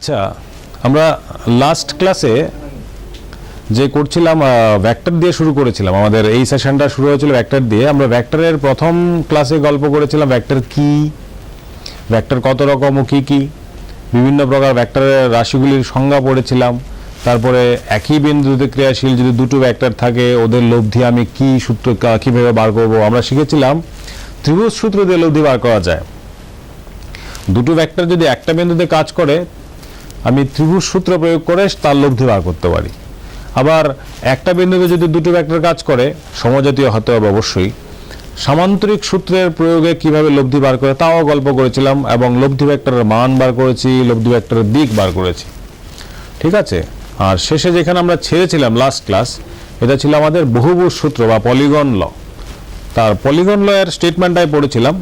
আচ্ছা, আমরা লাস্ট ক্লাসে যে করছিলাম ভেক্টর দিয়ে শুরু করেছিলাম। আমাদের এই সেশনটা শুরু হয়েছিল ভেক্টর দিয়ে। আমরা ভেক্টরের প্রথম ক্লাসে গল্প করেছিলাম ভেক্টর কি, ভেক্টর কত রকম ও কি কি, বিভিন্ন প্রকার ভেক্টরের রাশিগুলির সংজ্ঞা পড়েছিলাম। তারপরে একই বিন্দুতে ক্রিয়াশীল যদি দুটো ভেক্টর থাকে ওদের লব্ধি আমি কি সূত্র কীভাবে বার করব। আমরা শিখেছিলাম ত্রিভুজ সূত্র দিয়ে লব্ধি বার করা যায়। দুটো ভেক্টর যদি একটা বিন্দুতে কাজ করে আমি ত্রিভুজ সূত্র প্রয়োগ করে তার লব্ধি বার করতে পারি। আবার একটা বিন্দুতে যদি দুটো ভেক্টর কাজ করে সমজাতীয় হতে হবে অবশ্যই, সামান্তরিক সূত্রের প্রয়োগে কিভাবে লব্ধি বার করে তাও গল্প করেছিলাম এবং লব্ধি ভেক্টরের মান বার করেছি, লব্ধি ভেক্টরের দিক বার করেছি। ঠিক আছে। আর শেষে যেখানে আমরা ছেড়েছিলাম লাস্ট ক্লাস, এটা ছিল আমাদের বহুভুজ সূত্র বা পলিগন ল। তার পলিগন ল এর স্টেটমেন্টটাই পড়েছিলাম।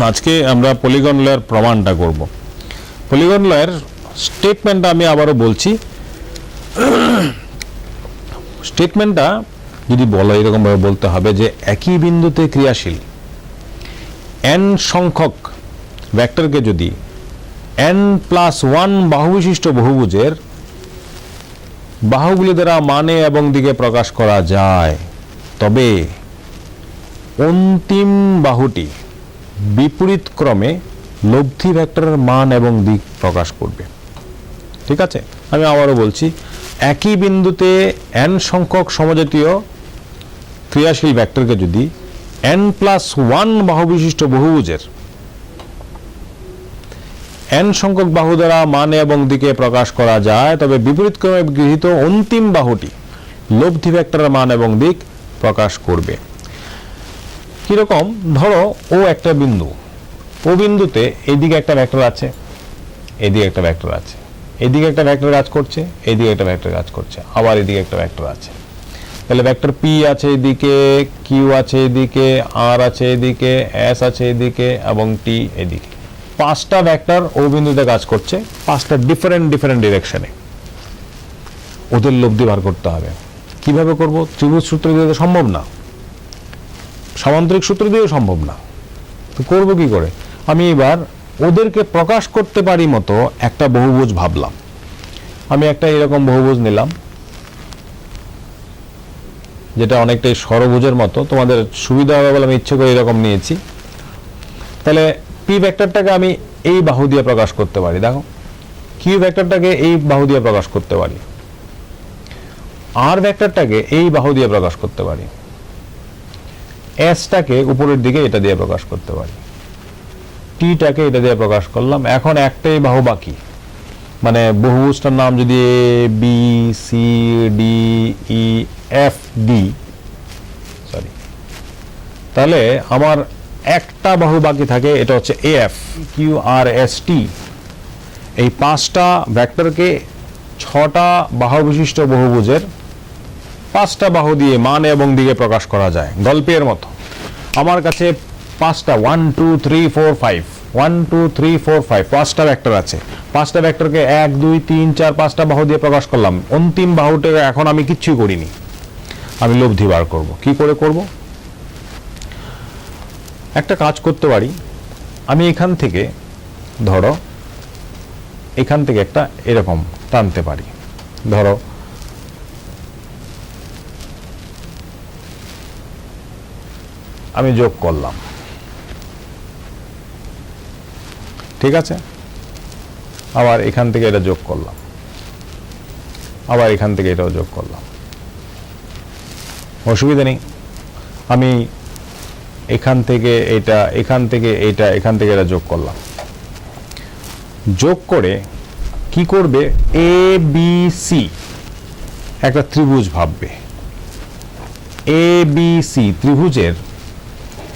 আজকে আমরা পলিগন ল এর প্রমাণটা করব। পলিগন ল এর স্টেটমেন্টটা আমি আবারও বলছি। স্টেটমেন্টটা যদি বলো এরকমভাবে বলতে হবে যে একই বিন্দুতে ক্রিয়াশীল n সংখ্যক ভেক্টরকে যদি n+1 বাহু বিশিষ্ট বহুভুজের বাহুগুলি দ্বারা মানে এবং দিকে প্রকাশ করা যায়, তবে অন্তিম বাহুটি বিপরীত ক্রমে লব্ধি ভেক্টরের মান এবং দিক প্রকাশ করবে। ঠিক আছে, আমি আবারও বলছি, একই বিন্দুতে n সংখ্যক সমজাতীয় ক্রিয়াশীল ভেক্টরকে যদি n+1 বাহু বিশিষ্ট বহুভুজের n সংখ্যক বাহু দ্বারা মানে এবং দিকে প্রকাশ করা যায়, তবে বিপরীত ক্রমে গৃহীত অন্তিম বাহুটি লব্ধি ভেক্টরের মান এবং দিক প্রকাশ করবে। কিরকম? ধরো ও একটা বিন্দু, ও বিন্দুতে এইদিকে একটা ভেক্টর আছে, এদিকে একটা ভেক্টর আছে, এদিকে একটা ভেক্টর কাজ করছে, এইদিকে একটা ভেক্টর কাজ করছে, আবার এদিকে একটা ভেক্টর আছে। তাহলে ভেক্টর পি আছে এদিকে, কিউ আছে এদিকে, আর আছে এদিকে, এস আছে এদিকে এবং টি এদিকে। পাঁচটা ভেক্টর ও বিন্দুতে কাজ করছে, পাঁচটা ডিফারেন্ট ডিরেকশনে। ওদের লব্ধি বার করতে হবে। কিভাবে করব? ত্রিভুজ সূত্র দিয়ে তো সম্ভব না, সামান্তরিক সূত্র দিয়েও সম্ভব না। তো করবো কি করে? আমি এবার ওদেরকে প্রকাশ করতে পারি মতো একটা বহুভুজ ভাবলাম। আমি একটা এরকম বহুভুজ নিলাম যেটা অনেকটাই ষড়ভুজের মতো। তোমাদের সুবিধা হবে বলে আমি ইচ্ছে করে এরকম নিয়েছি। তাহলে পি ভেক্টরটাকে আমি এই বাহু দিয়ে প্রকাশ করতে পারি। দেখো, কিউ ভেক্টরটাকে এই বাহু দিয়ে প্রকাশ করতে পারি, আর ভেক্টরটাকে এই বাহু দিয়ে প্রকাশ করতে পারি, এসটাকে উপরের দিকে এটা দিয়ে প্রকাশ করতে পারি, টিটাকে এটা দিয়ে প্রকাশ করলাম। এখন একটাই বাহু বাকি, মানে বহুভুজটার নাম যদি A B C D E F D, sorry, তাহলে আমার একটা বাহু বাকি থাকে, এটা হচ্ছে A F Q R S T. এই পাঁচটা ভেক্টরকে ছটা বাহু বিশিষ্ট বহুভুজের পাঁচটা বাহু দিয়ে মান এবং দিকে প্রকাশ করা যায় গল্পের মতো। আমার কাছে পাঁচটা 1 2 3 4 5 1 2 3 4 5 পাঁচটা ভেক্টর আছে। পাঁচটা ভেক্টরকে 1 2 3 4 পাঁচটা বাহু দিয়ে প্রকাশ করলাম। অন্তিম বাহুটা এখন আমি কিচ্ছুই করিনি, আমি লব্ধি বার করব। কি করে করব? একটা কাজ করতে পারি। আমি এখান থেকে, ধরো এখান থেকে একটা এরকম টানতে পারি। ধরো আমি যোগ করলাম, ঠিক আছে। আবার এখান থেকে এটা যোগ করলাম, আবার এখান থেকে এটাও যোগ করলাম, অসুবিধা নেই। আমি এখান থেকে এটা, এখান থেকে এটা, এখান থেকে এটা যোগ করলাম। যোগ করে কি করবে? এ বি সি একটা ত্রিভুজ ভাববে। এ বি সি ত্রিভুজের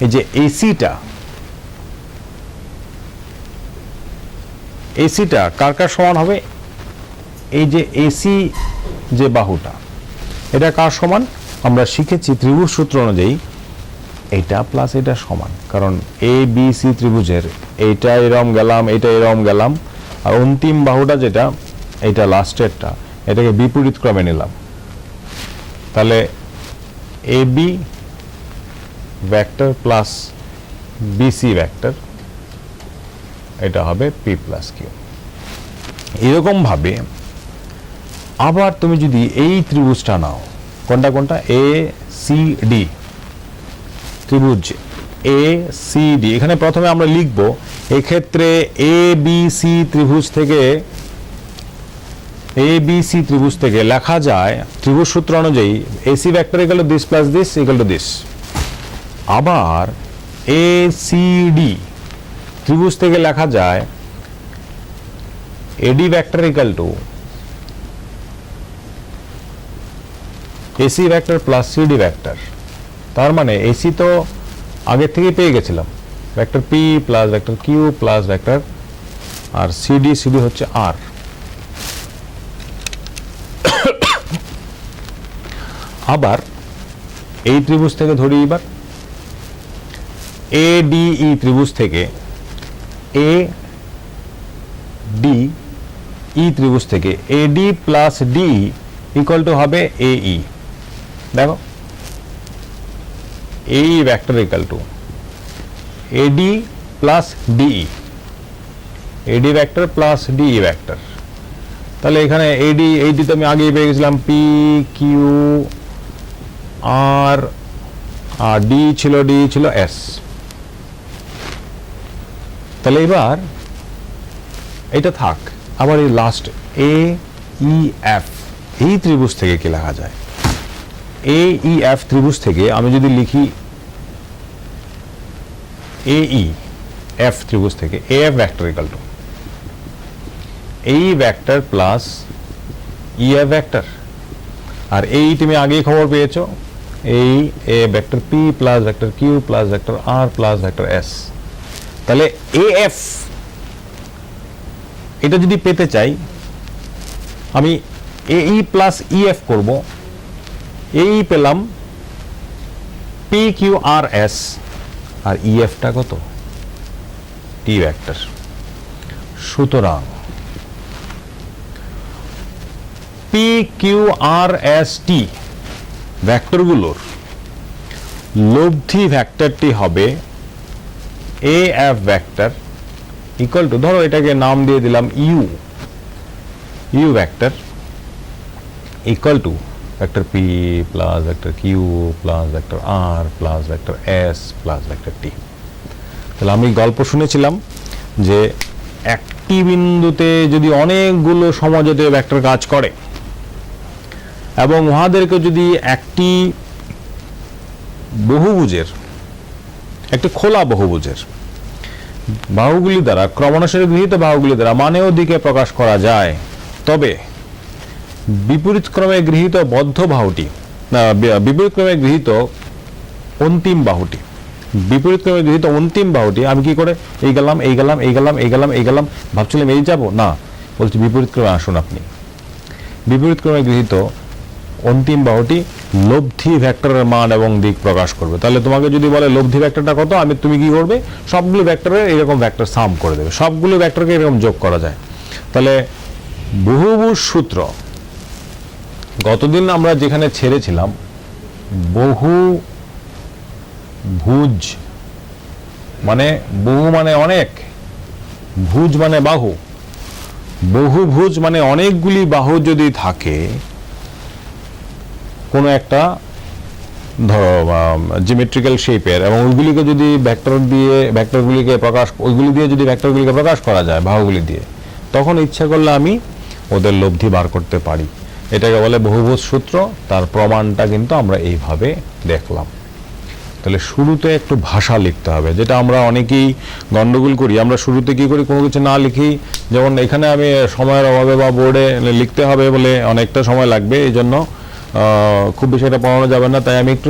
এই যে এসিটা, এসিটা কার কার সমান হবে? এই যে এসি যে বাহুটা, এটা কার সমান? আমরা শিখেছি ত্রিভুজ সূত্র অনুযায়ী এটা প্লাস এটা সমান। কারণ এ বি সি ত্রিভুজের এইটা এরম গেলাম, এটা এরম গেলাম, আর অন্তিম বাহুটা যেটা, এইটা লাস্টেরটা, এটাকে বিপরীত ক্রমে নিলাম। তাহলে A B vector plus BC vector, এটা হবে পি প্লাস কিউ। এরকম ভাবে আবার তুমি যদি এই ত্রিভুজটা নাও, কোনটা কোনটা, এ সি ডি ত্রিভুজ, এ সি ডি, এখানে প্রথমে আমরা লিখব এক্ষেত্রে এ বি সি ত্রিভুজ থেকে, এ বি সি ত্রিভুজ থেকে লেখা যায় ত্রিভুজ সূত্র অনুযায়ী AC vector equal to this plus this equal to this. আবার এ সি ডি ত্রিভুজ থেকে লেখা যায় AD vector equal to AC vector plus CD vector. তার মানে এসি তো আগে থেকে পেয়ে গেছিলাম, vector P plus vector Q plus vector, R CD, CD হচ্ছে আর। আবার এই ত্রিভুজ থেকে ধরি, এবার এ ডি ই ত্রিভুজ থেকে, এ ডি ই ত্রিভুজ থেকে AD plus D equal to হবে এ ই। দেখো এই vector equal to AD plus DE, AD vector plus DE vector. তাহলে এখানে এডি, এইটি তো আমি আগেই পেয়ে গেছিলাম, পি কিউ আর, আর ডি ছিল এস। তাহলে এবার এটা থাক। আবার এই লাস্ট এ ই এফ, এই ত্রিভুজ থেকে কি লেখা যায়, এ ই এফ ত্রিভুজ থেকে আমি যদি লিখি এ ই এফ ত্রিভুজ থেকে A F vector equal to এই vector plus E F vector. আর এই তুমি আগেই খবর পেয়েছো, এই A vector P plus vector Q plus vector R plus vector S. তাহলে এ এফ এটা যদি পেতে চাই আমি এ ই প্লাস ই এফ করবো, এই পেলাম পি কিউ আর এস, আর ই এফটা কত, টি ভেক্টর। সুতরাং P Q R S T ভেক্টরগুলোর লব্ধি ভেক্টরটি হবে A F vector equal to, ধরো এটাকে নাম দিয়ে দিলাম U, U vector equal to vector P plus vector Q plus vector R plus vector S plus vector T. তাহলে আমি গল্প শুনেছিলাম যে একটি বিন্দুতে যদি অনেকগুলো সমজাতীয় ভেক্টর কাজ করে এবং উহাদেরকে যদি একটি বহুভুজের, একটি খোলা বহুভুজের বাহুগুলি দ্বারা, ক্রমানুসারে গৃহীত বাহুগুলি দ্বারা মানেও দিকে প্রকাশ করা যায়, তবে বিপরীতক্রমে গৃহীত বদ্ধ বাহুটি, বিপরীতক্রমে গৃহীত অন্তিম বাহুটি, বিপরীতক্রমে গৃহীত অন্তিম বাহুটি আমি কি করে এই গেলাম, এই গেলাম, এই গেলাম, এই গেলাম, এই গেলাম, ভাবছিলাম এই যাব না, বলছি বিপরীতক্রমে আসুন আপনি। বিপরীতক্রমে গৃহীত অন্তিম বাহুটি লব্ধি ভেক্টরের মান এবং দিক প্রকাশ করবে। তাহলে তোমাকে যদি বলে লব্ধি ভেক্টরটা কত, তুমি কি করবে, সবগুলো ভেক্টরের এরকম ভেক্টর সাম করে দেবে, সবগুলো ভেক্টরকে এরকম যোগ করা যায়। তাহলে বহুভুজ সূত্র গতদিন আমরা যেখানে ছেড়েছিলাম, বহু ভুজ মানে বহু মানে অনেক, ভুজ মানে বাহু, বহুভুজ মানে অনেকগুলি বাহু যদি থাকে কোনো একটা ধরো জিওমেট্রিক্যাল শেপের, এবং ওইগুলিকে যদি ভেক্টর দিয়ে ভেক্টরগুলিকে প্রকাশ, ওইগুলি দিয়ে যদি ভেক্টরগুলিকে প্রকাশ করা যায় বাহুগুলি দিয়ে, তখন ইচ্ছা করলে আমি ওদের লব্ধি বার করতে পারি। এটাকে বলে বহুভুজ সূত্র। তার প্রমাণটা কিন্তু আমরা এইভাবে দেখলাম। তাহলে শুরুতে একটু ভাষা লিখতে হবে, যেটা আমরা অনেকেই গন্ডগোল করি। আমরা শুরুতে কি করি, কোনো কিছু না লিখি, যেমন এখানে আমি সময়ের অভাবে বা বোর্ডে লিখতে হবে বলে অনেকটা সময় লাগবে, এই জন্য খুব বেশি এটা পড়ানো যাবে না, তাই আমি একটু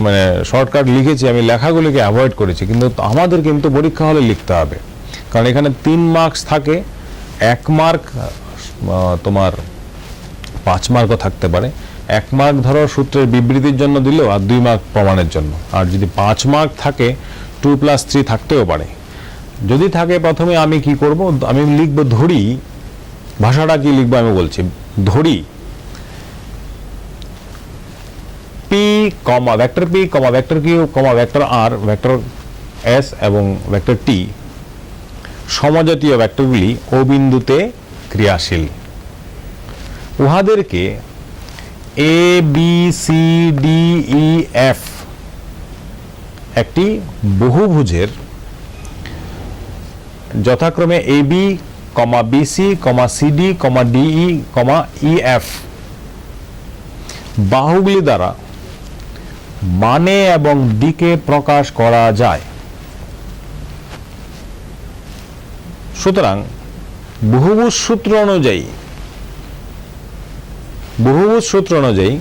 মানে শর্টকাট লিখেছি, আমি লেখাগুলিকে অ্যাভয়েড করেছি। কিন্তু আমাদের কিন্তু পরীক্ষা হলে লিখতে হবে, কারণ এখানে 3 মার্কস থাকে, 1 মার্ক তোমার 5 মার্কও থাকতে পারে। 1 মার্ক ধরো সূত্রের বিবৃতির জন্য দিল, আর 2 মার্ক প্রমাণের জন্য। আর যদি 5 মার্ক থাকে 2 + 3 থাকতেও পারে। যদি থাকে, প্রথমে আমি কি করব, আমি লিখব ধরি, ভাষাটা কি লিখবো আমি বলছি, ধরি P comma vector P comma vector Q comma vector R vector S এবং ভেক্টর টি সমজাতীয় ভেক্টরগুলি ও বিন্দুতে ক্রিয়াশীল, উহাদেরকে A B C D E F একটি বহুভুজের যথাক্রমে A B comma BC comma CD comma DE comma EF বাহুগুলি দ্বারা মানে এবং দিকে প্রকাশ করা যায়। সুতরাং বহুভুজ সূত্র অনুযায়ী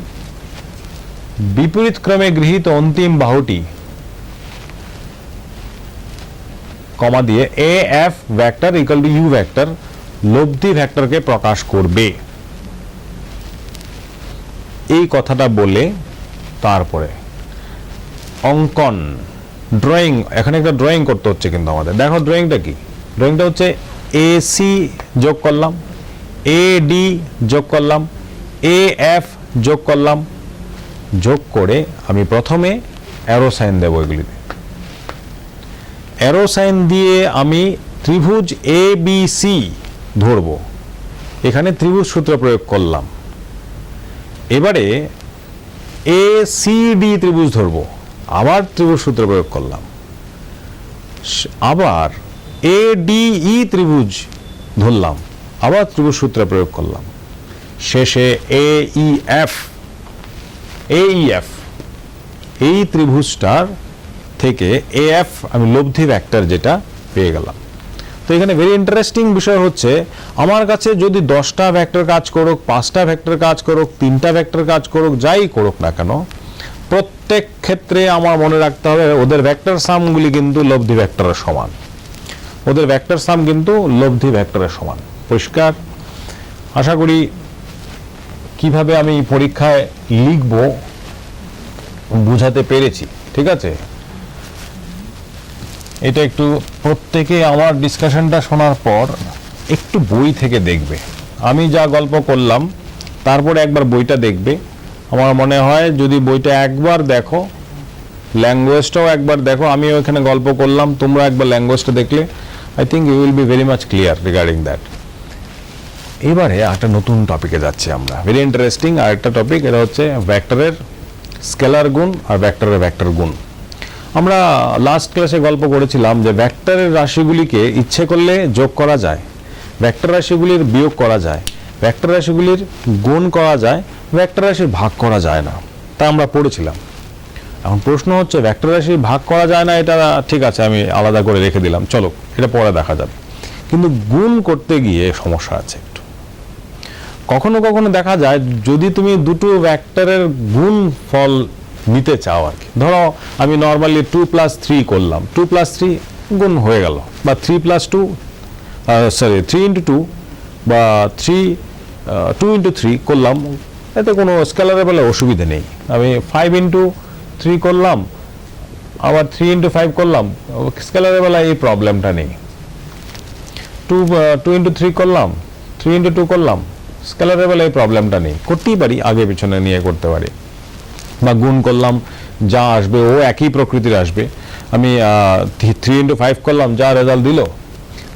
বিপরীত ক্রমে গৃহীত অন্তিম বাহুটি কমা দিয়ে A F vector equal to U vector লব্ধি ভেক্টরকে প্রকাশ করবে। এই কথাটা বলে তারপরে অঙ্কন ড্রয়িং, এখানে একটা ড্রয়িং করতে হচ্ছে কিন্তু আমাদের। দেখো ড্রয়িংটা কি, ড্রয়িংটা হচ্ছে এ সি যোগ করলাম, এ ডি যোগ করলাম, এ এফ যোগ করলাম, যোগ করে আমি প্রথমে অ্যারো সাইন দেবো। এগুলিতে অ্যারো সাইন দিয়ে আমি ত্রিভুজ এ বি সি ধরব, এখানে ত্রিভুজ সূত্র প্রয়োগ করলাম। এবারে এ সি ডি ত্রিভুজ ধরব, আবার ত্রিভুজ সূত্র প্রয়োগ করলাম। আবার এ ডি ই ত্রিভুজ ধরলাম, আবার ত্রিভুজ সূত্র প্রয়োগ করলাম। শেষে এ ই এফ এই ত্রিভুজটার থেকে এ এফ আমি লব্ধি ভেক্টর যেটা পেয়ে গেলাম। তো এখানে ভেরি ইন্টারেস্টিং বিষয় হচ্ছে, আমার কাছে যদি 10টা ভেক্টর কাজ করুক, 5টা ভেক্টর কাজ করুক, 3টা ভেক্টর কাজ করুক, যাই করুক না কেন, প্রত্যেক ক্ষেত্রে আমার মনে রাখতে হবে ওদের ভেক্টর সামগুলি কিন্তু লব্ধি ভেক্টরের সমান। ওদের ভেক্টর সাম কিন্তু লব্ধি ভেক্টরের সমান। পরিষ্কার? আশা করি কিভাবে আমি পরীক্ষায় লিখব বুঝাতে পেরেছি। ঠিক আছে, এটা একটু প্রত্যেকে আমার ডিসকাশনটা শোনার পর একটু বই থেকে দেখবে। আমি যা গল্প করলাম তারপরে একবার বইটা দেখবে। আমার মনে হয় যদি বইটা একবার দেখো, ল্যাঙ্গুয়েজটাও একবার দেখো, আমি ওখানে গল্প করলাম, তোমরা একবার ল্যাঙ্গুয়েজটা দেখলে I think you will be very much clear regarding that. এবারে একটা নতুন টপিকে যাচ্ছি আমরা, ভেরি ইন্টারেস্টিং আরেকটা টপিক। এটা হচ্ছে ভেক্টরের স্কেলার গুণ আর ভেক্টরের ভেক্টর গুণ। আমরা লাস্ট ক্লাসে গল্প করেছিলাম যে ভেক্টরের রাশিগুলিকে ইচ্ছে করলে যোগ করা যায়, ভেক্টর রাশিগুলির বিয়োগ করা যায়, ভেক্টর রাশিগুলির গুণ করা যায়, ভেক্টর রাশির ভাগ করা যায় না, তা আমরা পড়েছিলাম। এখন প্রশ্ন হচ্ছে ভেক্টর রাশি ভাগ করা যায় না, এটা ঠিক আছে, আমি আলাদা করে রেখে দিলাম, চলো এটা পরে দেখা যাবে। কিন্তু গুণ করতে গিয়ে সমস্যা আছে একটু। কখনো কখনো দেখা যায় যদি তুমি দুটো ভেক্টরের গুণ ফল নিতে চাও আর কি, ধরো আমি নর্মালি 2 + 3 করলাম, 2 + 3 গুণ হয়ে গেল, বা 3 + 2 3 × 2 বা 2 × 3 করলাম, এতে কোনো স্কেলারের বেলা অসুবিধা নেই। আমি 5 × 3 করলাম, আবার 3 × 5 করলাম, স্কেলারের বেলা এই প্রবলেমটা নেই। 2 × 3 করলাম, 3 × 2 করলাম, স্কেলারের বেলা এই প্রবলেমটা নেই, করতেই পারি, আগে পিছনে নিয়ে করতে পারি। বা গুণ করলাম, যা আসবে ও একই প্রকৃতির আসবে। আমি 3 × 5 করলাম, যা রেজাল্ট দিল,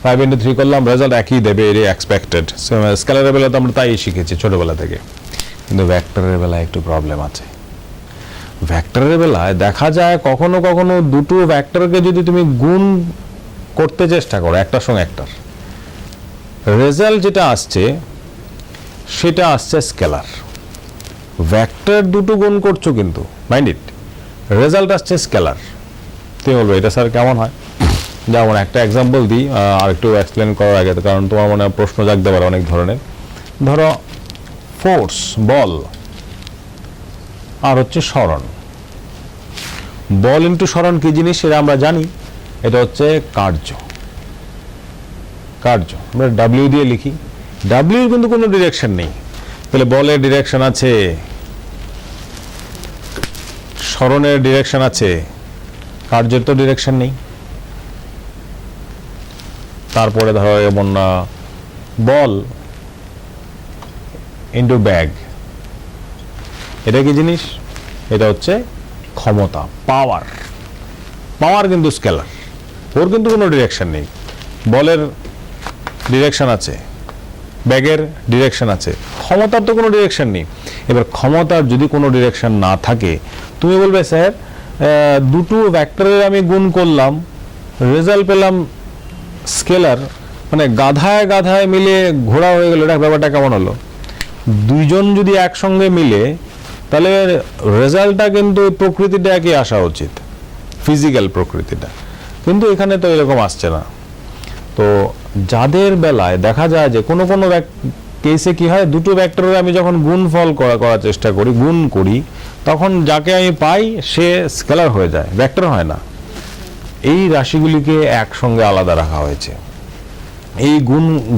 5 × 3 করলাম, রেজাল্ট একই দেবে, এর এক্সপেক্টেড। স্কেলারের বেলা তো আমরা তাই শিখেছি ছোটবেলা থেকে। কিন্তু ভেক্টরের বেলায় একটু প্রবলেম আছে। ভেক্টরের বেলায় দেখা যায় কখনো কখনো দুটো ভেক্টরকে যদি তুমি গুণ করতে চেষ্টা করো একটার সঙ্গে একটার, রেজাল্ট যেটা আসছে সেটা আসছে স্কেলার। ভেক্টর দুটো গুণ করছো কিন্তু মাইন্ড ইট, রেজাল্ট আসছে স্কেলার। তুমি বলবো এটা স্যার কেমন হয়? যেমন একটা এক্সাম্পল দিই আর একটু এক্সপ্লেন করার আগে, কারণ তোমার মনে প্রশ্ন জাগতে পারে অনেক ধরনের। ধরো ফোর্স, বল, আর হচ্ছে সরণ। বল ইন্টু সরণ কি জিনিস সেটা আমরা জানি, এটা হচ্ছে কার্য। আমরা ডাব্লিউ দিয়ে লিখি, ডাব্লিউর কিন্তু কোনো ডিরেকশন নেই। তাহলে বলের ডিরেকশন আছে, সরণের ডিরেকশন আছে, কার্যের তো ডিরেকশন নেই। তারপরে ধরো যেমন বল ইন্টু ব্যাগ, এটা কি জিনিস? এটা হচ্ছে ক্ষমতা, পাওয়ার কিন্তু স্কেলার, ওর কিন্তু কোনো ডিরেকশন নেই। বলের ডিরেকশন আছে, ব্যাগের ডিরেকশন আছে, ক্ষমতার তো কোনো ডিরেকশন নেই। এবার ক্ষমতার যদি কোনো ডিরেকশন না থাকে, তুমি বলবে স্যার দুটো ভেক্টরের আমি গুণ করলাম, রেজাল্ট পেলাম স্কেলার, মানে গাধায় গাধায় মিলে ঘোড়া হয়ে গেল, এটা ব্যাপারটা কেমন হলো? দুইজন যদি একসঙ্গে মিলে, তাহলে রেজাল্টটা কিন্তু প্রকৃতিটা একই আসা উচিত, ফিজিক্যাল প্রকৃতিটা, কিন্তু এখানে তো এরকম আসছে না। তো যাদের বেলায় দেখা যায় যে কোনো কোনো কেসে কি হয়, দুটো ভেক্টরের আমি যখন গুণফল করার চেষ্টা করি, গুণ করি, তখন যাকে আমি পাই সে স্কেলার হয়ে যায়, ভেক্টর হয় না। এই রাশিগুলিকে একসঙ্গে আলাদা রাখা হয়েছে, এই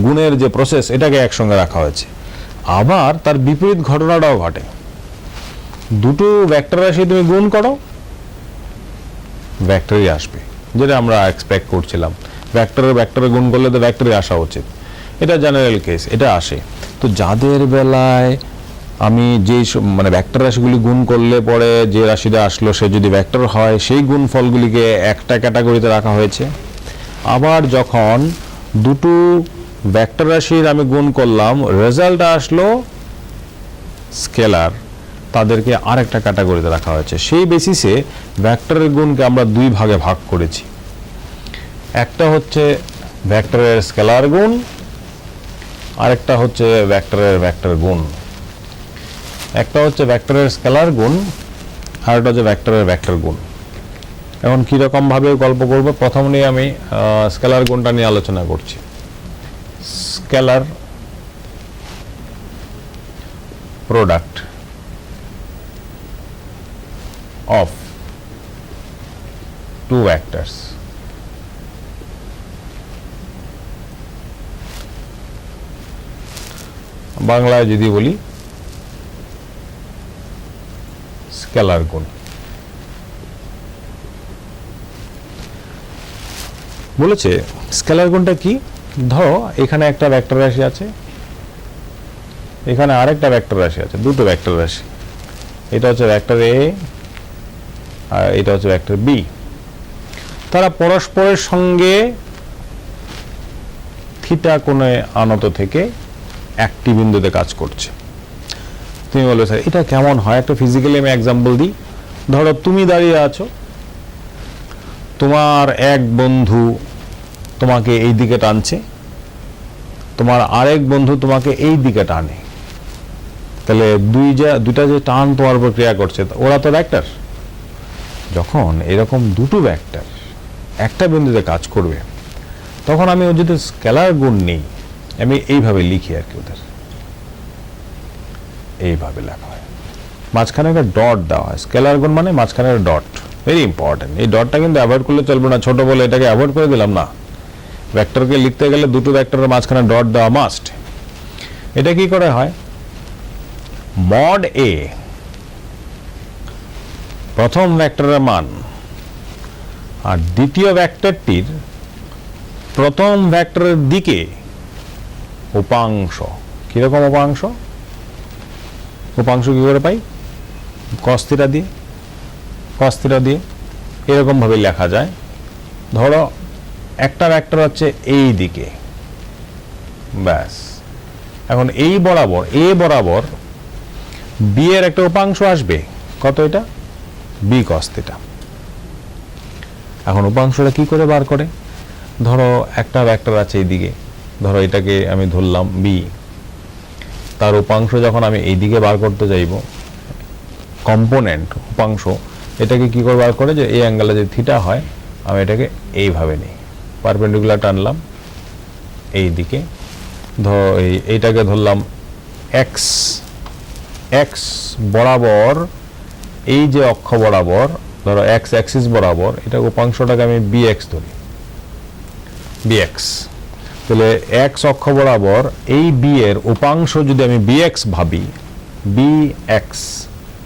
গুণের যে প্রসেস এটাকে একসঙ্গে রাখা হয়েছে। আবার তার বিপরীত ঘটনাটাও ঘটে, দুটো ভেক্টর রাশি তুমি গুণ করো, ভেক্টরই আসবে, যেটা আমরা এক্সপেক্ট করছিলাম। ভেক্টরে গুণ করলে তো ভেক্টরই আসা উচিত, এটা জেনারেল কেস, এটা আসে। তো যাদের বেলায় আমি যেই মানে ভেক্টর রাশিগুলি গুণ করলে পরে যে রাশিটা আসলো সে যদি ভেক্টর হয়, সেই গুণফলগুলিকে একটা ক্যাটাগরিতে রাখা হয়েছে। আবার যখন দুটো ভেক্টর রাশির আমি গুণ করলাম, রেজাল্ট আসলো স্কেলার, তাদেরকে আরেকটা ক্যাটাগরিতে রাখা হয়েছে। সেই বেসিসে ভেক্টরের গুণকে আমরা দুই ভাগে ভাগ করেছি, একটা হচ্ছে ভেক্টরের স্কেলার গুণ, আরেকটা হচ্ছে ভেক্টরের ভেক্টর গুণ। একটা হচ্ছে ভেক্টরের স্কেলার গুণ, আরেকটা হচ্ছে ভেক্টরের ভেক্টর গুণ। এখন কীরকম ভাবে গল্প করব, প্রথম নিয়ে আমি স্কেলার গুণটা নিয়ে আলোচনা করছি। Scalar product of two vectors, বাংলায় যদি বলি স্কেলার গুণ। বলেছে স্কেলার গুণটা কি, ধরো এখানে একটা ভেক্টর রাশি আছে, এখানে আরেকটা ভেক্টর রাশি আছে, দুটো ভেক্টর রাশি, এটা হচ্ছে ভেক্টর এ আর এটা হচ্ছে ভেক্টর বি। তারা পরস্পরের সঙ্গে থিটা কোণে আনত থেকে একটি বিন্দুতে কাজ করছে। তুমি বলবে স্যার এটা কেমন হয়, একটা ফিজিক্যালি আমি এক্সাম্পল দিই। ধরো তুমি দাঁড়িয়ে আছো, তোমার এক বন্ধু তোমাকে এই দিকে টানছে, তোমার আরেক বন্ধু তোমাকে এই দিকে টানে, তাহলে দুইটা যে টান তোমার উপর ক্রিয়া করছে, ওরা তো ভেক্টর। যখন এরকম দুটো ভেক্টর একটা বিন্দুতে কাজ করবে, তখন আমি যদি স্কেলার গুণ নেই, আমি এইভাবে লিখি আর কি, ওদের এইভাবে লেখা হয়, মাঝখানে একটা ডট দেওয়া হয়। স্কেলার গুণ মানে মাঝখানে একটা ডট, ভেরি ইম্পর্টেন্ট। এই ডটটা কিন্তু অ্যাভয়েড করলে চলবে না, ছোট বলে এটাকে অ্যাভয়েড করে দিলাম না। ভেক্টরকে লিখতে গেলে দুটো ভেক্টরের মাঝখানে ডট দেওয়া মাস্ট। এটা কি করে হয়, মড এ প্রথম ভেক্টরের মান আর দ্বিতীয় ভেক্টরটির প্রথম ভেক্টরের দিকে উপাংশ। কিরকম উপাংশ? উপাংশ কি করে পাই? cos থিটা দিয়ে এরকম ভাবে লেখা যায়। ধরো একটা ভেক্টর হচ্ছে এই দিকে, ব্যাস। এখন এই বরাবর এ বরাবর বি এর একটা উপাংশ আসবে, কত? এটা বি cos থিটা। এখন উপাংশটা কি করে বার করে? ধরো একটা ভেক্টর আছে এইদিকে, ধরো এটাকে আমি ধরলাম বি, তার উপাংশ যখন আমি এইদিকে বার করতে চাইব, কম্পোনেন্ট উপাংশ, এটাকে কি করে বার করে, যে এই অ্যাঙ্গেলে যে থিটা হয়, আমি এটাকে এইভাবে নিই, পারপেন্ডিকুলার টানলাম এই দিকে, ধরো এইটাকে ধরলাম এক্স, এক্স বরাবর এই যে অক্ষ বরাবর, ধরো এক্স অ্যাক্সিস বরাবর, এটা উপাংশটাকে আমি বি এক্স ধরি, বি এক্স। তাহলে এক্স অক্ষ বরাবর এই বি এর উপাংশ যদি আমি বি এক্স ভাবি, বি এক্স,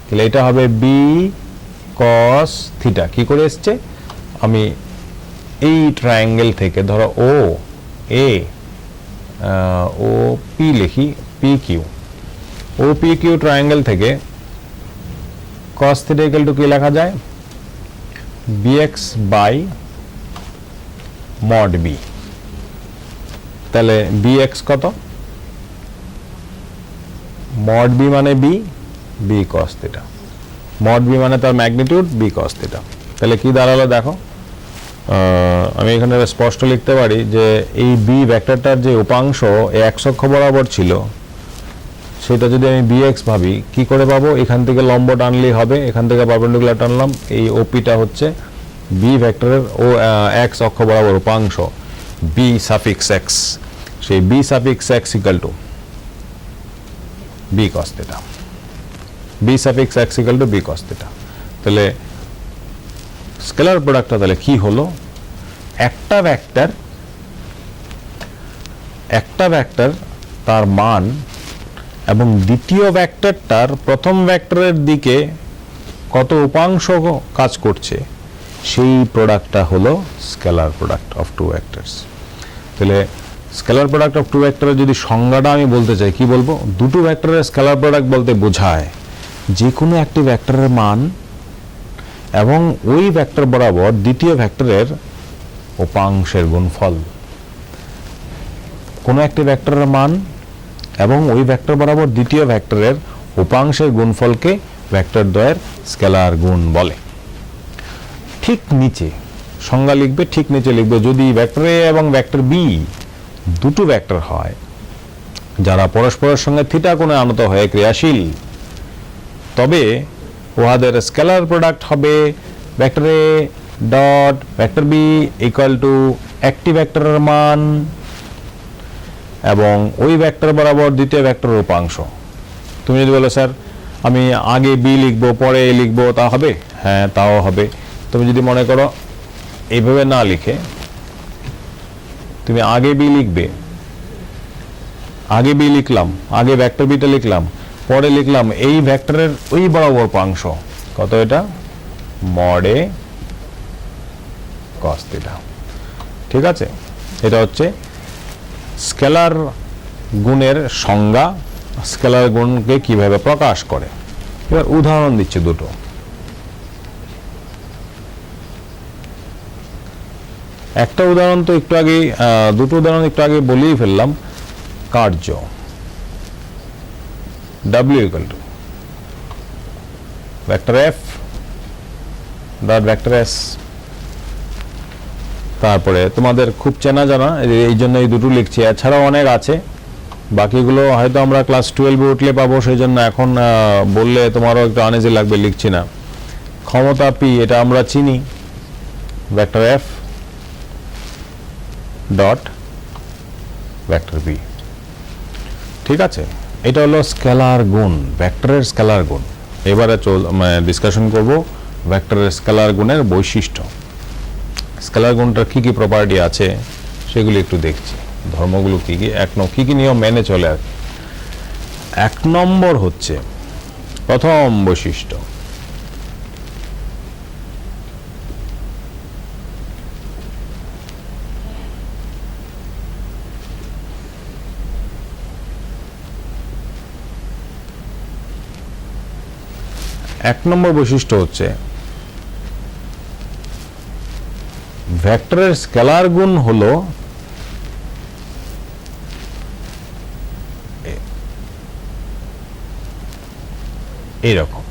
তাহলে এটা হবে বি কস থিটা। কি করে এসছে? আমি এই ট্রায়াঙ্গেল থেকে, ধরো ও এ ও পি লিখি, P Q, O P Q triangle থেকে cos থিটা ইকুয়াল টু কি লেখা যায়? bx by mod B. তাহলে bx কত? মড বি মানে B, B cos theta, mod B মানে তার ম্যাগনিটিউড, বি কস থিটা। তাহলে কি দাঁড়ালো দেখো, আমি এখানে স্পষ্ট লিখতে পারি যে এই বি ভেক্টরটার যে উপাংশ এক্স অক্ষ বরাবর ছিল সেটা যদি আমি bx ভাবি, কি করে পাবো? এখান থেকে লম্ব টানলেই হবে, এখান থেকে পারপেন্ডিকুলার টানলাম, এই ওপিটা হচ্ছে বি ভেক্টরের ও এক্স অক্ষ বরাবর উপাংশ বি সাফিক্স এক্স, সেই B suffix X equal to B cos theta, B suffix X equal to B cos theta. তাহলে স্কেলার প্রোডাক্টটা তাহলে কি হলো? একটা ভেক্টর তার মান এবং দ্বিতীয় ভেক্টরটার প্রথম ভেক্টরের দিকে কত উপাংশ কাজ করছে সেই প্রোডাক্টটা হলো scalar product of two vectors. তাহলে স্কেলার প্রোডাক্ট অফ টু ভেক্টরের যদি সংজ্ঞাটা আমি বলতে চাই, কি বলবো? দুটো ভেক্টরের স্কেলার প্রোডাক্ট বলতে বোঝায় যে কোনো একটি ভেক্টরের মান এবং ওই ভেক্টর বরাবর দ্বিতীয় ভেক্টরের উপাংশের গুণফল। কোনো একটি ভেক্টরের মান এবং ওই ভেক্টর বরাবর দ্বিতীয় ভেক্টরের উপাংশের গুণফলকে ভেক্টর দ্বয়ের স্কেলার গুণ বলে। ঠিক নিচে সংজ্ঞা লিখবে, ঠিক নিচে লিখবে যদি ভেক্টর এ এবং ভেক্টর বি দুটো ভেক্টর হয় যারা পরস্পরের সঙ্গে থিটা কোণে আনত হয়ে ক্রিয়াশীল, তবে উহাদের স্কেলার প্রোডাক্ট হবে vector A dot vector B equal to একটি ভেক্টরের মান এবং ওই ভেক্টর বরাবর দ্বিতীয় ভেক্টরের উপাংশ। তুমি যদি বলো স্যার আমি আগে বি লিখবো পরে এ লিখবো, তা হবে? হ্যাঁ, তাও হবে। তুমি যদি মনে করো এইভাবে না লিখে তুমি আগে বি লিখবে, আগে বি লিখলাম, আগে ভেক্টর বিটা লিখলাম, পরে লিখলাম এই ভেক্টরের ওই বরাবর উপাংশ কত, এটা মড এ কস থিটা। ঠিক আছে, এটা হচ্ছে স্কেলার গুণের সংজ্ঞা, স্কেলার গুণকে কিভাবে প্রকাশ করে। এবার উদাহরণ দিচ্ছে দুটো। একটা উদাহরণ তো একটু আগে, দুটো উদাহরণ একটু আগে বলেই ফেললাম। কার্য W equal to vector F dot vector S। তারপরে তোমাদের খুব চেনা জানা, এই জন্য এই দুটো লিখছি, এছাড়াও অনেক আছে, বাকিগুলো হয়তো আমরা ক্লাস 12 উঠলে পাবো, সেই জন্য এখন বললে তোমারও একটু আনইজি লাগবে, লিখছি না। ক্ষমতা P, এটা আমরা চিনি, vector F dot vector B. ঠিক আছে, এটা হলো স্কেলার গুণ, ভেক্টরের স্কেলার গুণ। এবারে ডিসকাশন করব ভেক্টরের স্কেলার গুণের বৈশিষ্ট্য। স্কেলার গুণটার কি কি প্রপার্টি আছে সেগুলি একটু দেখছি, ধর্মগুলো কি কি, কি কি নিয়ম মেনে চলে। আর 1 নম্বর হচ্ছে প্রথম বৈশিষ্ট্য, হচ্ছে ভেক্টরের স্কেলার গুণ হলো এইরকম।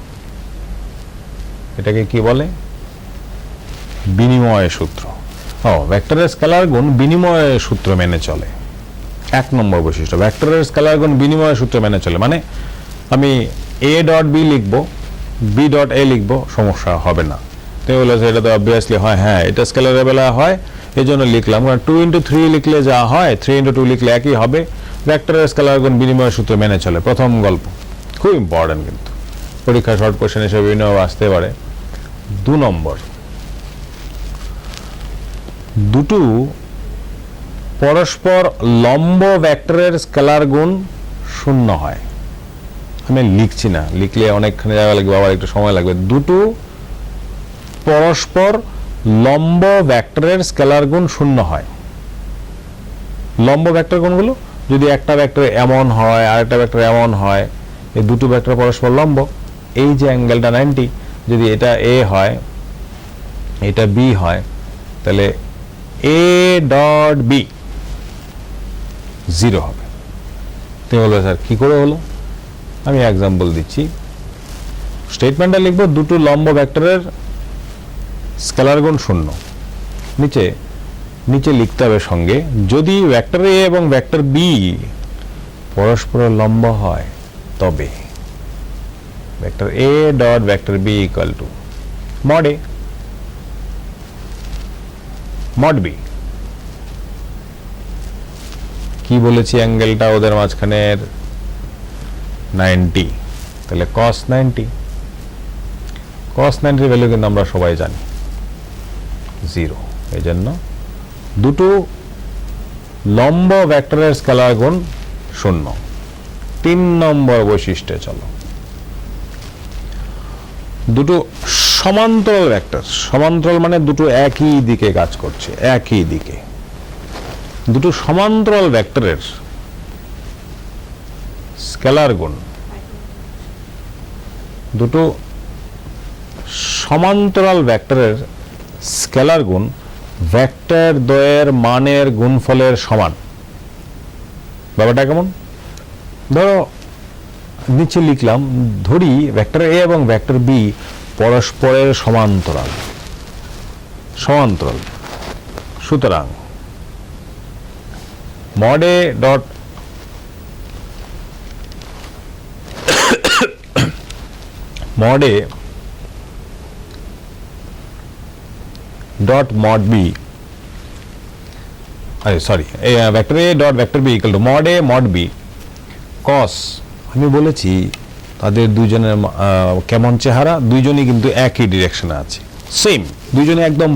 এটাকে কি বলে? বিনিময় সূত্র। ভেক্টরের স্কেলার গুণ বিনিময় সূত্র মেনে চলে। 1 নম্বর বৈশিষ্ট্য, ভেক্টরের স্কেলার গুণ বিনিময় সূত্র মেনে চলে। মানে আমি a ডট বি লিখবো, বি ডট এ লিখবো, সমস্যা হবে না। তুমি বলেছো এটা তো অবভিয়াসলি হয়, হ্যাঁ এটা স্কেলারের বেলায় হয়, এই জন্য লিখলাম। কারণ 2 × 3 লিখলে যা হয় 3 × 2 লিখলে একই হবে। ভেক্টরের স্কেলার গুণ বিনিময় সূত্র মেনে চলে, প্রথম গল্প, খুব ইম্পর্টেন্ট, কিন্তু পরীক্ষা শর্ট কোশ্চেন হিসেবে বিভিন্ন আসতে পারে। 2 নম্বর, দুটো পরস্পর লম্ব ভেক্টরের স্কেলার গুণ 0 হয়। আমি লিখছি না, লিখলে অনেকখানি জায়গা লাগবে, আবার একটু সময় লাগবে। দুটো পরস্পর লম্ব ভেক্টরের স্কেলার গুণ 0 হয়। লম্ব ভেক্টর কোনগুলো? যদি একটা ভেক্টর এমন হয় আর একটা ভেক্টর এমন হয়, এই দুটো ভেক্টর পরস্পর লম্ব। এই যে অ্যাঙ্গেলটা 90, যদি এটা এ হয় এটা বি হয়, তাহলে এ ডট বি 0 হবে। তুমি বলবে স্যার কি করে হলো? আমি एग्जांपल দিচ্ছি স্টেটমেন্টটা লিখব দুটো লম্ব ভেক্টরের স্কেলার গুণ শূন্য নিচে নিচে লিখতে হবে সঙ্গে যদি ভেক্টর a এবং ভেক্টর b পরস্পর লম্ব হয় তবে vector a dot vector b equal to mod a mod b কি বলেছি অ্যাঙ্গেলটা ওদের মাঝখানের 90 তাহলে cos 90 cos 90 এর ভ্যালু কিন্তু আমরা সবাই জানি 0 এইজন্য দুটো লম্ব ভেক্টরের স্কেলার গুণ শূন্য 3 নম্বর বৈশিষ্ট্যে চলো দুটো সমান্তরাল ভেক্টর সমান্তরাল মানে দুটো একই দিকে কাজ করছে একই দিকে দুটো সমান্তরাল ভেক্টরের স্কেলার গুণ দুটো সমান্তরাল ভেক্টরের স্কেলার গুণ ভেক্টর দ্বয়ের মানের গুণফলের সমান ব্যাপারটা কেমন ধরো নিচে লিখলাম ধরি ভেক্টর a এবং ভেক্টর b পরস্পরের সমান্তরাল সমান্তরাল সুতরাং mod a dot mod a dot mod b sorry vector a dot vector b equal to mod a mod b cos আমি বলেছি তাদের দুইজনের কেমন চেহারা দুইজনই কিন্তু একই ডিরেকশনে আছে সেম দুইজনে একদম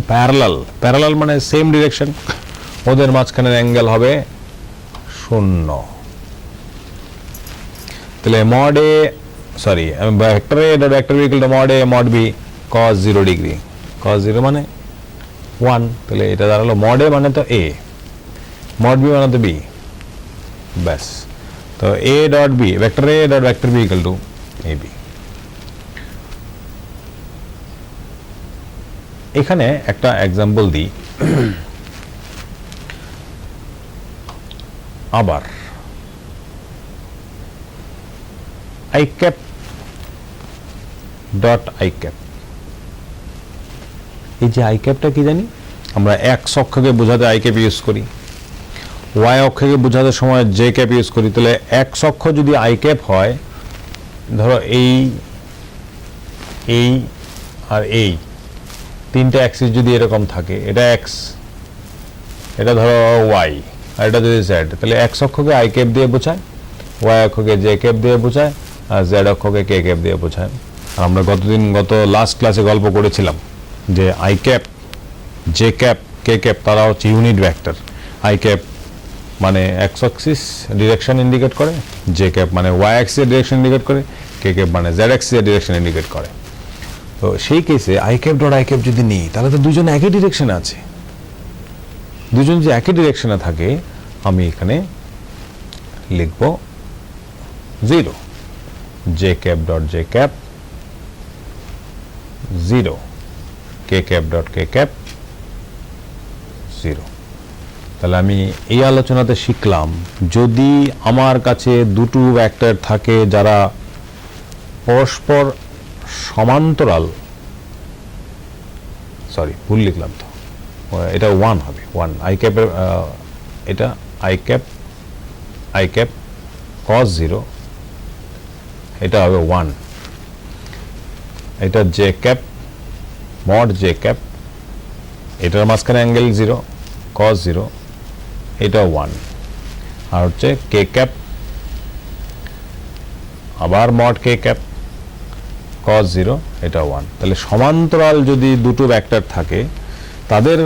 প্যারালাল মানে সেম ডিরেকশন ওদের মাঝখানের অ্যাঙ্গেল হবে শূন্য তাহলে mod a sorry vector a dot vector b equal to mod a mod b cos 0 degree cos 0 মানে 1 তাহলে এটা দাঁড়ালো mod a মানে তো a mod b মানে তো b ব্যাস তো a dot b vector a dot vector b equal to ab এখানে একটা एग्जांपल দিই আবার i cap dot i cap এই যে i capটা কি জানি আমরা x অক্ষকে বোঝাতে i cap ইউজ করি y অক্ষকে বোঝাতে সময় j cap ইউজ করি তাহলে x অক্ষ যদি i cap হয় ধরো এই আর এই তিনটা অ্যাক্সিস যদি এরকম থাকে এটা x এটা ধরো y আর এটা যদি z তাহলে x অক্ষকে i cap দিয়ে বোঝায় y অক্ষকে j cap দিয়ে বোঝায় আর z অক্ষকে k cap দিয়ে বোঝায় আর আমরা গত লাস্ট ক্লাসে গল্প করেছিলাম যে i cap j cap k cap তারা হচ্ছে ইউনিট ভেক্টর i cap মানে x অ্যাক্সিস ডিরেকশন ইন্ডিকেট করে j cap মানে y অ্যাক্সিস ডিরেকশন ইন্ডিকেট করে k cap মানে z অ্যাক্সিস ডিরেকশন ইন্ডিকেট করে তো সেই কেসে i cap dot i cap যদি নিই তাহলে তো দুইজন একই ডিরেকশনে আছে দুইজন যে একই ডিরেকশনে থাকে আমি এখানে লিখব 0 j cap dot j cap 0 k cap dot k cap 0 তাহলে আমি এই আলোচনাতে শিখলাম যদি আমার কাছে দুটো ভেক্টর থাকে যারা পরস্পর সমান্তরাল সরি ভুল লিখলাম তো এটা 1 হবে 1 i cap এটা i cap cos 0 এটা হবে 1 এটা j cap mod j cap এটার মাঝখানে অ্যাঙ্গেল 0 cos 0 এটা 1 আর হচ্ছে k cap আবার mod k cap cos 0 এটা 1 তাহলে সমান্তরাল যদি দুটো ভেক্টর থাকে তাদের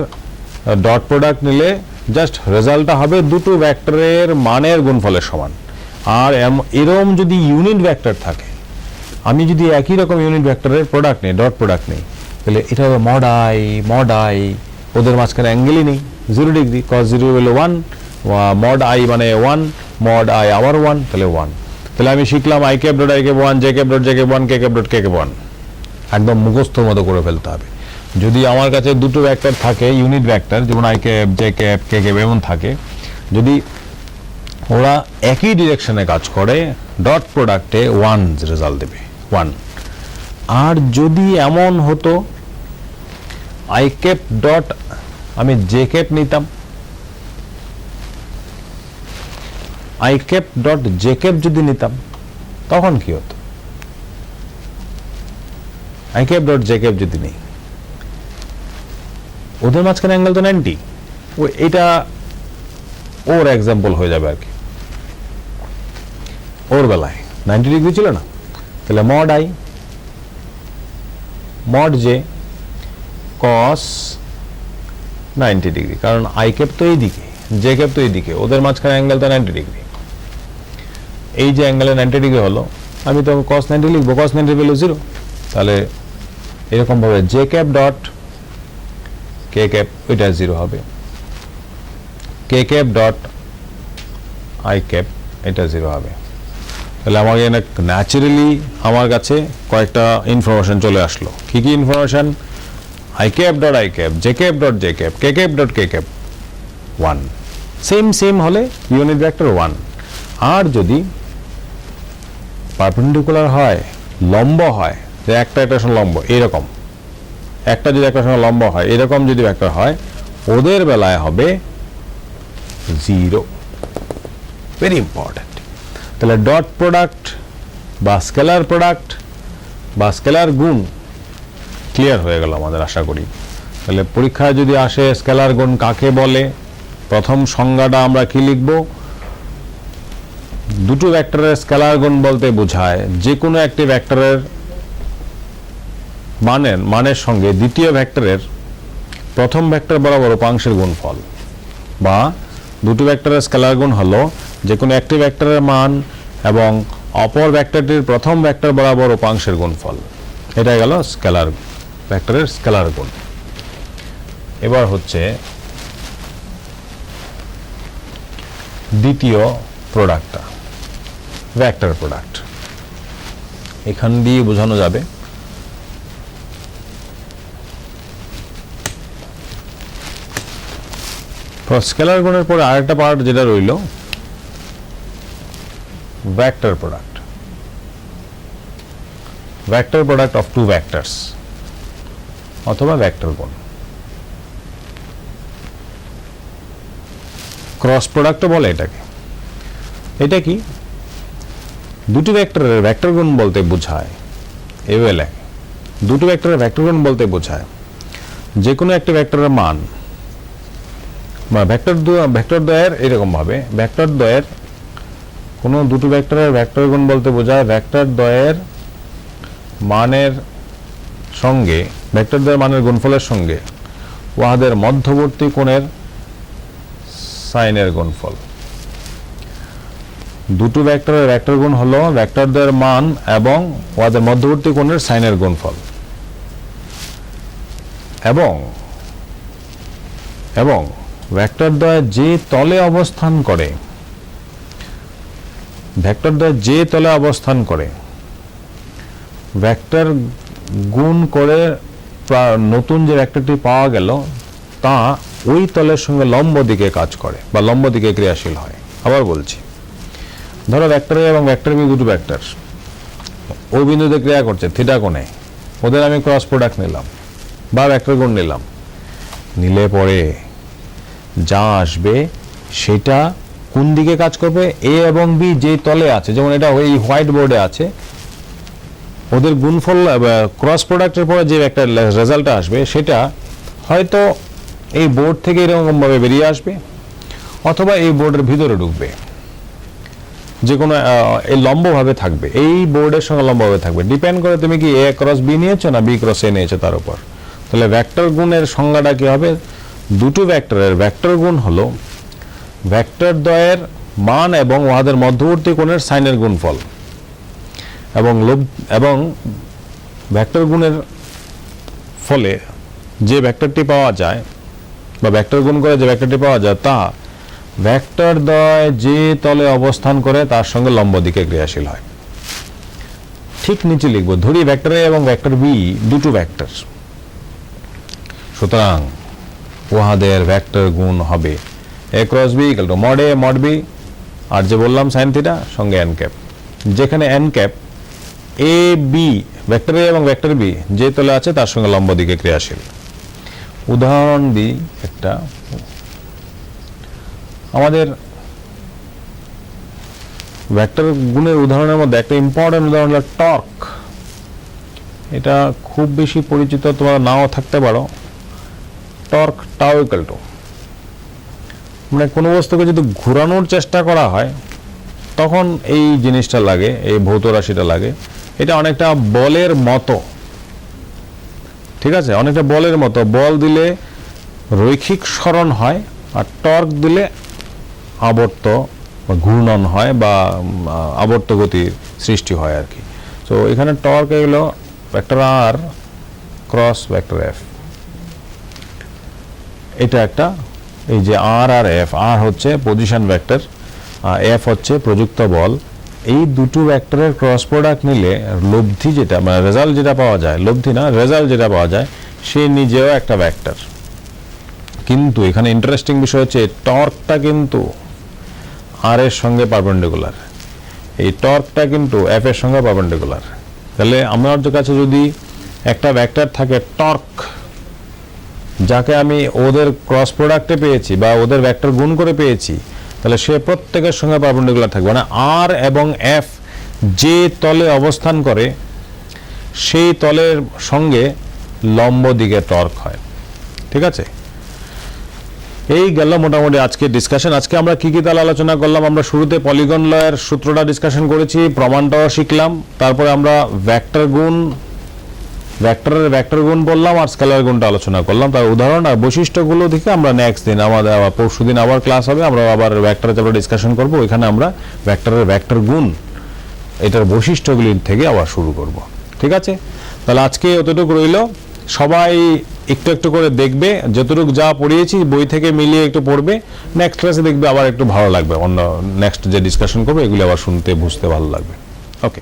ডট প্রোডাক্ট নিলে জাস্ট রেজাল্টটা হবে দুটো ভেক্টরের মানের গুণফলের সমান আর এরকম যদি ইউনিট ভেক্টর থাকে আমি যদি একই রকম ইউনিট ভেক্টরের প্রোডাক্ট নেই ডট প্রোডাক্ট নেই তাহলে এটা হবে mod i ওদের মাঝখানে অ্যাঙ্গেলই নেই 0 ডিগ্রি cos 0 হলো 1 mod i মানে 1 mod i আবার 1 তাহলে 1 তাহলে আমি শিখলাম i cap dot i cap 1 j cap dot j cap 1 k cap dot k cap 1 একদম মুখস্থর মতো করে ফেলতে হবে যদি আমার কাছে দুটো ভেক্টর থাকে ইউনিট ভেক্টর যেমন i cap j cap k cap এমন থাকে যদি ওরা একই ডিরেকশনে কাজ করে, ডট প্রোডাক্টে 1 রেজাল্ট দেবে, 1। আর যদি এমন হতো আই ক্যাপ ডট আমি জে ক্যাপ নিতাম, I cap dot J cap যদি নিতাম তখন কি হতো? I cap dot J cap যদি নেই, ওদের মাঝখানে অ্যাঙ্গেল তো 90, এটা ওর এক্সাম্পল হয়ে যাবে আর কি। ওর বেলায় 90 ডিগ্রি ছিল না, তাহলে mod I mod J cos 90 degree, কারণ আই ক্যাপ তো এইদিকে, জে ক্যাপ তো এইদিকে, ওদের মাঝখানে অ্যাঙ্গেল তো 90 ডিগ্রি। এই যে অ্যাঙ্গেলে 90 ডিগ্রি হলো, আমি তো কস 90 লিখবো, কস 90 ভ্যালু 0, তাহলে এরকম ভাবে J cap dot K cap ওইটা 0 হবে, কে ক্যাপ ডট আই ক্যাপ এটা 0 হবে। তাহলে আমাকে ন্যাচারালি আমার কাছে কয়েকটা ইনফরমেশন চলে আসলো। কি কি information? I cap dot I cap, J cap dot J cap, K cap dot K cap 1, same হলে ইউনিট ভেক্টর 1। আর যদি পারপেন্ডিকুলার হয়, লম্ব হয়, যে একটা এটার সঙ্গে লম্ব এরকম, একটা যদি একটা সঙ্গে লম্ব হয় এরকম যদি ভেক্টর হয়, ওদের বেলায় হবে 0, ভেরি ইম্পর্টেন্ট। তাহলে ডট প্রোডাক্ট বা স্কেলার প্রোডাক্ট বা স্কেলার গুণ ক্লিয়ার হয়ে গেল আমাদের, আশা করি। তাহলে পরীক্ষায় যদি আসে স্কেলার গুণ কাকে বলে, প্রথম সংজ্ঞাটা আমরা কি লিখব? দুটো ভেক্টরের স্কেলার গুণ বলতে বোঝায় যে কোনো একটি ভেক্টরের মানের সঙ্গে দ্বিতীয় ভেক্টরের প্রথম ভেক্টর বরাবর উপাংশের গুণফল, বা দুটো ভেক্টরের স্কেলার গুণ হলো যে কোনো একটি ভেক্টরের মান এবং অপর ভেক্টরটির প্রথম ভেক্টর বরাবর উপাংশের গুণফল। এটা গেল স্কেলার ভেক্টরের স্কেলার গুণ। এবার হচ্ছে দ্বিতীয় প্রোডাক্টটা, ভেক্টর প্রোডাক্ট। এখান দিয়ে বোঝানো যাবে স্কেলার গুণের পরে আরেকটা পার্ট যেটা রইল vector product, vector product of two vectors অথবা ভেক্টর গুণ। ক্রস প্রোডাক্টও বলে এটাকে। এটা কি? দুটি ভেক্টরের ভেক্টর গুণ বলতে বোঝায়, এবেলে দুটো ভেক্টরের ভেক্টর গুণ বলতে বোঝায় যে কোনো একটা ভেক্টরের মান বা ভেক্টর দ্বয়ের, এরকম ভাবে ভেক্টর দ্বয়ের কোনো দুটো ভেক্টরের ভেক্টর গুণ বলতে বোঝায় ভেক্টর দ্বয়ের মানের সঙ্গে, ভেক্টর দ্বয়ের মানের গুণফলের সঙ্গে উহাদের মধ্যবর্তী কোণের সাইনের গুণফল। দুটো ভেক্টরের ভেক্টর গুণ হলো ভেক্টর দ্বয়ের মান এবং উহাদের মধ্যবর্তী কোণের সাইনের গুণফল, এবং ভেক্টর দ্বয় যে তলে অবস্থান করে, ভেক্টর দ্বয় যে তলে অবস্থান করে ভেক্টর গুণ করে নতুন যে ভেক্টরটি পাওয়া গেল তা ওই তলের সঙ্গে লম্ব দিকে কাজ করে বা লম্ব দিকে ক্রিয়াশীল হয়। আবার বলছি, ধরো ভেক্টর এ এবং ভেক্টর বি দুটো ভেক্টর ও বিন্দুতে ক্রিয়া করছে থিটা কোণে, ওদের আমি ক্রস প্রোডাক্ট নিলাম বা ভেক্টর গুণ নিলাম, নিলে পরে যা আসবে সেটা কোন দিকে কাজ করবে? এ এবং বি যে তলে আছে, যেমন এটা এই হোয়াইট বোর্ডে আছে, ওদের গুণফল ক্রস প্রোডাক্টের পরে যে একটা রেজাল্টটা আসবে সেটা হয়তো এই বোর্ড থেকে এরকমভাবে বেরিয়ে আসবে অথবা এই বোর্ডের ভিতরে ঢুকবে, যে কোনো এই লম্বভাবে থাকবে, এই বোর্ডের সঙ্গে লম্বভাবে থাকবে। ডিপেন্ড করে তুমি কি এ ক্রস বি নিয়েছো না বি ক্রস এ নিয়েছো তার উপর। তাহলে ভেক্টর গুণের সংজ্ঞাটা কি হবে? দুটো ভেক্টরের ভেক্টর গুণ হলো ভেক্টর দ্বয়ের মান এবং উহাদের মধ্যবর্তী কোণের সাইনের গুণফল, এবং ভেক্টর গুণের ফলে যে ভেক্টরটি পাওয়া যায় বা ভেক্টর গুণ করে যে ভেক্টরটি পাওয়া যায় তা ভেক্টর দ্বয় যে তলে অবস্থান করে তার সঙ্গে লম্ব দিকে ক্রিয়াশীল হয়। ঠিক নিচে লিখবো, ধরি ভেক্টর এ এবং ভেক্টর বি দুটো ভেক্টর, সুতরাং উহাদের ভেক্টর গুণ হবে A cross B equal to mod A mod B আর যে বললাম সাইন থিটা সঙ্গে এন ক্যাপ, যেখানে N cap A B vector A এবং ভেক্টর বি যে তলে আছে তার সঙ্গে লম্ব দিকে ক্রিয়াশীল। উদাহরণ দিই একটা, আমাদের ভেক্টর গুণের উদাহরণের মধ্যে একটা ইম্পর্টেন্ট উদাহরণ হলো টর্ক। এটা খুব বেশি পরিচিত তোমরা নাও থাকতে পারো। টর্ক টাউ ইকুয়াল টু, মানে কোনো বস্তুকে যদি ঘোরানোর চেষ্টা করা হয় তখন এই জিনিসটা লাগে, এই ভৌত রাশিটা লাগে। এটা অনেকটা বলের মতো, ঠিক আছে, অনেকটা বলের মতো। বল দিলে রৈখিক সরণ হয়, আর টর্ক দিলে আবর্ত বা ঘূর্ণন হয় বা আবর্ত গতির সৃষ্টি হয় আর কি। তো এখানে টর্ক এগুলো ভেক্টর আর ক্রস ভেক্টর এফ, এটা একটা, এই যে আর আর এফ, আর হচ্ছে পজিশন ভেক্টর, এফ হচ্ছে প্রযুক্ত বল। এই দুটো ভেক্টরের ক্রস প্রোডাক্ট নিলে লব্ধি যেটা, মানে রেজাল্ট যেটা পাওয়া যায়, লব্ধি না রেজাল্ট যেটা পাওয়া যায়, সে নিজেও একটা ভেক্টর। কিন্তু এখানে ইন্টারেস্টিং বিষয় হচ্ছে টর্কটা কিন্তু আর এর সঙ্গে পারপেন্ডিকুলার, এই টর্কটা কিন্তু এফ এর সঙ্গে পারপেন্ডিকুলার। তাহলে আমার কাছে যদি একটা ভেক্টর থাকে টর্ক, যাকে আমি ওদের ক্রস প্রোডাক্টে পেয়েছি বা ওদের ভেক্টর গুণ করে পেয়েছি, তাহলে সে প্রত্যেকের সঙ্গে পারপেন্ডিকুলার থাকবে। মানে আর এবং এফ যে তলে অবস্থান করে সেই তলের সঙ্গে লম্ব দিকে টর্ক হয়, ঠিক আছে। এই গেল মোটামুটি আজকে ডিসকাশন। আজকে আমরা কি কি তাহলে আলোচনা করলাম? আমরা শুরুতে পলিগন লয়ের সূত্রটা ডিসকাশন করেছি, প্রমাণটাও শিখলাম। তারপরে আমরা ভেক্টর গুণ, ভেক্টরের ভেক্টর গুণ বললাম আর স্কেলার গুণটা আলোচনা করলাম, তার উদাহরণ আর বৈশিষ্ট্যগুলো দেখে আমরা নেক্সট দিন, আমাদের পরশু দিন আবার ক্লাস হবে, আমরা আবার ভেক্টরের চ্যাপ্টার ডিসকাশন করব। ওইখানে আমরা ভেক্টরের ভেক্টর গুণ, এটার বৈশিষ্ট্যগুলির থেকে আবার শুরু করব, ঠিক আছে। তাহলে আজকে অতটুকু রইল। সবাই একটু একটু করে দেখবে, যতটুকু যা পড়িয়েছি বই থেকে মিলিয়ে একটু পড়বে। নেক্সট ক্লাসে দেখবে আবার একটু ভালো লাগবে, অন্য নেক্সট যে ডিসকাশন করবো এগুলো আবার শুনতে বুঝতে ভালো লাগবে। ওকে।